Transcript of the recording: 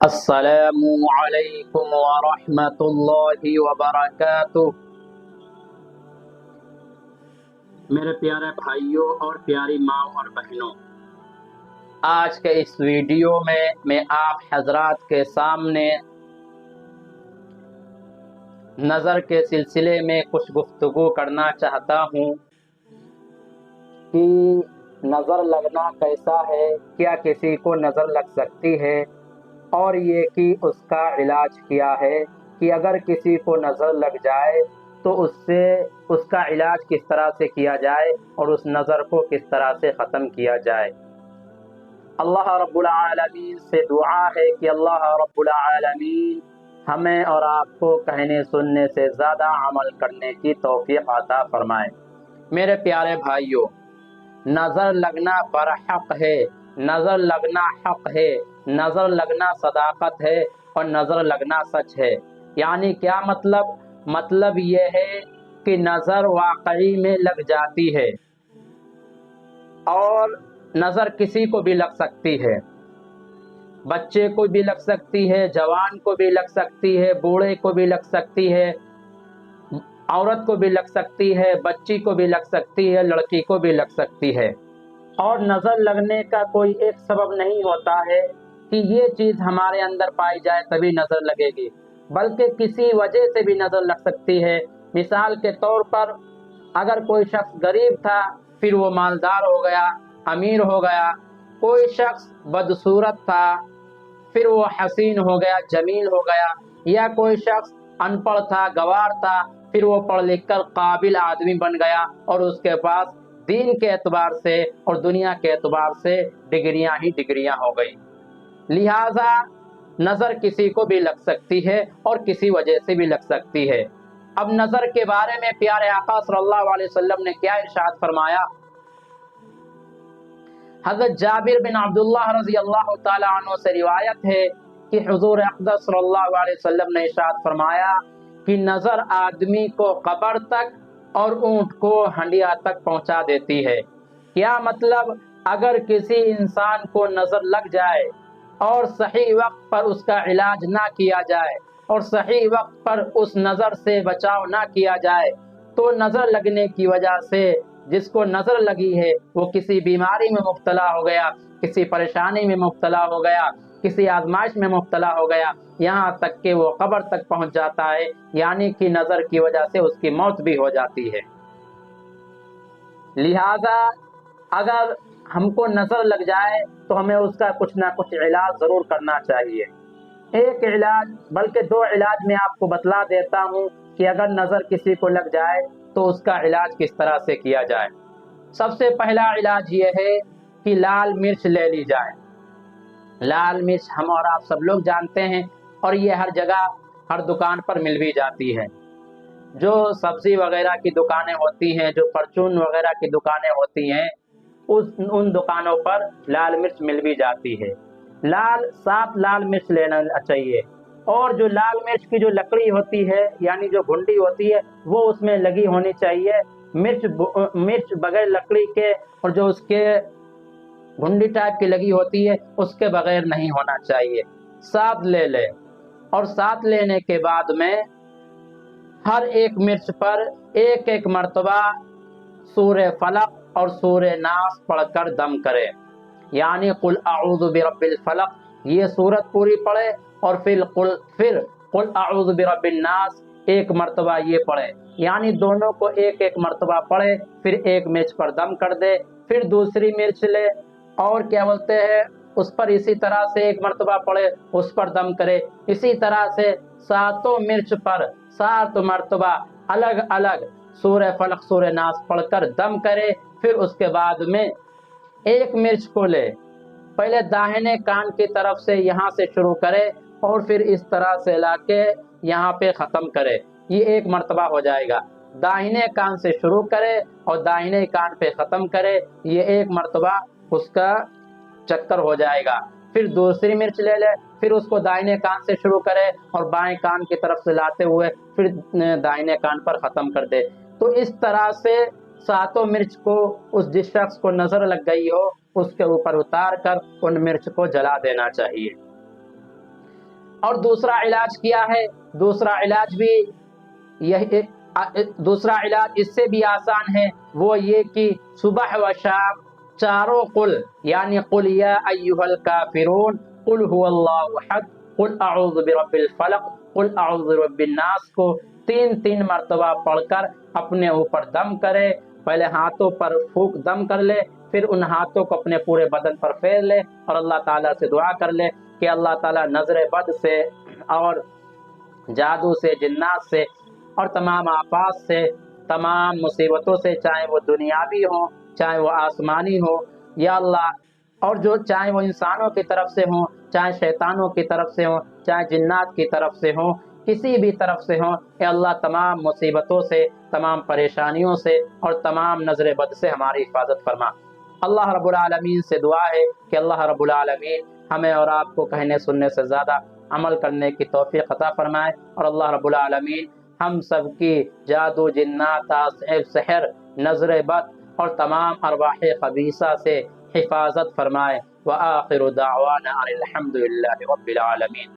السلام علیکم ورحمۃ اللہ وبرکاتہ۔ میرے پیارے بھائیوں اور پیاری ماں اور بہنوں، آج کے اس ویڈیو میں آپ حضرات کے سامنے نظر کے سلسلے میں کچھ گفتگو کرنا چاہتا ہوں کہ نظر لگنا کیسا ہے، کیا کسی کو نظر لگ سکتی ہے، اور یہ کہ اس کا علاج کیا ہے کہ اگر کسی کو نظر لگ جائے تو اس کا علاج کس طرح سے کیا جائے اور اس نظر کو کس طرح سے ختم کیا جائے۔ اللہ رب العالمین سے دعا ہے کہ اللہ رب العالمین ہمیں اور آپ کو کہنے سننے سے زیادہ عمل کرنے کی توفیق عطا فرمائے۔ میرے پیارے بھائیوں، نظر لگنا برحق ہے، نظر لگنا حق ہے، نظر لگنا صداقت ہے اور نظر لگنا سچ ہے۔ یعنی کیا مطلب یہ ہے کہ نظر واقعی میں لگ جاتی ہے، اور نظر کسی کو بھی لگ سکتی ہے، بچے کو بھی لگ سکتی ہے، جوان کو بھی لگ سکتی ہے، بوڑھے کو بھی لگ سکتی ہے، عورت کو بھی لگ سکتی ہے، بچی کو بھی لگ سکتی ہے، لڑکی کو بھی لگ سکتی ہے۔ اور نظر لگنے کا کوئی ایک سبب نہیں ہوتا ہے کہ یہ چیز ہمارے اندر پائی جائے تبھی نظر لگے گی، بلکہ کسی وجہ سے بھی نظر لگ سکتی ہے۔ مثال کے طور پر اگر کوئی شخص غریب تھا پھر وہ مالدار ہو گیا، امیر ہو گیا، کوئی شخص بدصورت تھا پھر وہ حسین ہو گیا، جمیل ہو گیا، یا کوئی شخص ان پڑھ تھا، گنوار تھا، پھر وہ پڑھ لکھ کر قابل آدمی بن گیا اور اس کے پاس دین کے اعتبار سے اور دنیا کے اعتبار سے ڈگریاں ہی ڈگریاں ہو گئی۔ لہذا نظر کسی کو بھی لگ سکتی ہے اور کسی وجہ سے بھی لگ سکتی ہے۔ اب نظر کے بارے میں پیارے آقا صلی اللہ علیہ وسلم نے کیا ارشاد فرمایا؟ حضرت جابر بن عبداللہ رضی اللہ تعالی عنہ سے روایت ہے کہ حضور اقدس صلی اللہ علیہ وسلم نے ارشاد فرمایا کہ نظر آدمی کو قبر تک اور اونٹ کو ہنڈیا تک پہنچا دیتی ہے۔ کیا مطلب؟ اگر کسی انسان کو نظر لگ جائے اور صحیح وقت پر اس کا علاج نہ کیا جائے اور صحیح وقت پر اس نظر سے بچاؤ نہ کیا جائے تو نظر لگنے کی وجہ سے جس کو نظر لگی ہے وہ کسی بیماری میں مبتلا ہو گیا، کسی پریشانی میں مبتلا ہو گیا، کسی آزمائش میں مبتلا ہو گیا، یہاں تک کہ وہ قبر تک پہنچ جاتا ہے، یعنی کہ نظر کی وجہ سے اس کی موت بھی ہو جاتی ہے۔ لہذا اگر ہم کو نظر لگ جائے تو ہمیں اس کا کچھ نہ کچھ علاج ضرور کرنا چاہیے۔ ایک علاج بلکہ دو علاج میں آپ کو بتلا دیتا ہوں کہ اگر نظر کسی کو لگ جائے تو اس کا علاج کس طرح سے کیا جائے۔ سب سے پہلا علاج یہ ہے کہ لال مرچ لے لی جائے۔ لال مرچ ہم اور آپ سب لوگ جانتے ہیں اور یہ ہر جگہ ہر دکان پر مل بھی جاتی ہے۔ جو سبزی وغیرہ کی دکانیں ہوتی ہیں، جو پرچون وغیرہ کی دکانیں ہوتی ہیں، ان دکانوں پر لال مرچ مل بھی جاتی ہے۔ صاف لال مرچ لینا چاہیے، اور جو لال مرچ کی جو لکڑی ہوتی ہے یعنی جو گھنڈی ہوتی ہے وہ اس میں لگی ہونی چاہیے۔ مرچ بغیر لکڑی کے اور جو اس کے گھنڈی ٹائپ کی لگی ہوتی ہے اس کے بغیر نہیں ہونا چاہیے۔ ساتھ لے لے، اور ساتھ لینے کے بعد میں ہر ایک مرچ پر ایک ایک مرتبہ سورہ فلق اور سورہ ناس پڑھ کر دم کرے، یعنی قل اعوذ برب الفلق یہ سورت پوری پڑھے اور پھر قل اعوذ برب الناس ایک مرتبہ یہ پڑھے، یعنی دونوں کو ایک ایک مرتبہ پڑھے، پھر ایک مرچ پر دم کر دے، پھر دوسری مرچ لے اور کیا بولتے ہیں اس پر اسی طرح سے ایک مرتبہ پڑھے، اس پر دم کرے، اسی طرح سے ساتوں مرچ پر 7 مرتبہ الگ الگ سورہ فلق سورہ ناس پڑھ کر دم کرے۔ پھر اس کے بعد میں ایک مرچ کو لے، پہلے داہنے کان کی طرف سے یہاں سے شروع کرے اور پھر اس طرح سے لا کے یہاں پہ ختم کرے، یہ ایک مرتبہ ہو جائے گا۔ داہنے کان سے شروع کرے اور داہنے کان پہ ختم کرے، یہ ایک مرتبہ اس کا چکر ہو جائے گا۔ پھر دوسری مرچ لے لے، پھر اس کو دائیں کان سے شروع کرے اور بائیں کان کی طرف سے لاتے ہوئے پھر دائیں کان پر ختم کر دے۔ تو اس طرح سے 7 مرچ کو جس شخص کو نظر لگ گئی ہو اس کے اوپر اتار کر ان مرچ کو جلا دینا چاہیے۔ اور دوسرا علاج کیا ہے؟ دوسرا علاج بھی یہی، دوسرا علاج اس سے بھی آسان ہے، وہ یہ کہ صبح و شام چاروں قل، یعنی قل یا ایھا الکافرون، قل هو اللہ احد، قل اعوذ برب الفلق، قل اعوذ برب الناس کو 3 مرتبہ پڑھ کر اپنے اوپر دم کرے، پہلے ہاتھوں پر پھونک دم کر لے، پھر ان ہاتھوں کو اپنے پورے بدن پر پھیر لے اور اللہ تعالیٰ سے دعا کر لے کہ اللہ تعالیٰ نظر بد سے اور جادو سے، جنات سے اور تمام آفات سے، تمام مصیبتوں سے، چاہے وہ دنیاوی ہوں چاہے وہ آسمانی ہو، یا اللہ، اور جو چاہے وہ انسانوں کی طرف سے ہوں چاہے شیطانوں کی طرف سے ہوں چاہے جنات کی طرف سے ہوں، کسی بھی طرف سے ہوں، اے اللہ تمام مصیبتوں سے، تمام پریشانیوں سے اور تمام نظر بد سے ہماری حفاظت فرما۔ اللہ رب العالمین سے دعا ہے کہ اللہ رب العالمین ہمیں اور آپ کو کہنے سننے سے زیادہ عمل کرنے کی توفیق عطا فرمائے، اور اللہ رب العالمین ہم سب کی جادو، جنات، سحر، نظر بد اور تمام ارواح خبیثہ سے حفاظت فرمائے۔ وآخر دعوانا ان الحمد للہ رب العالمین۔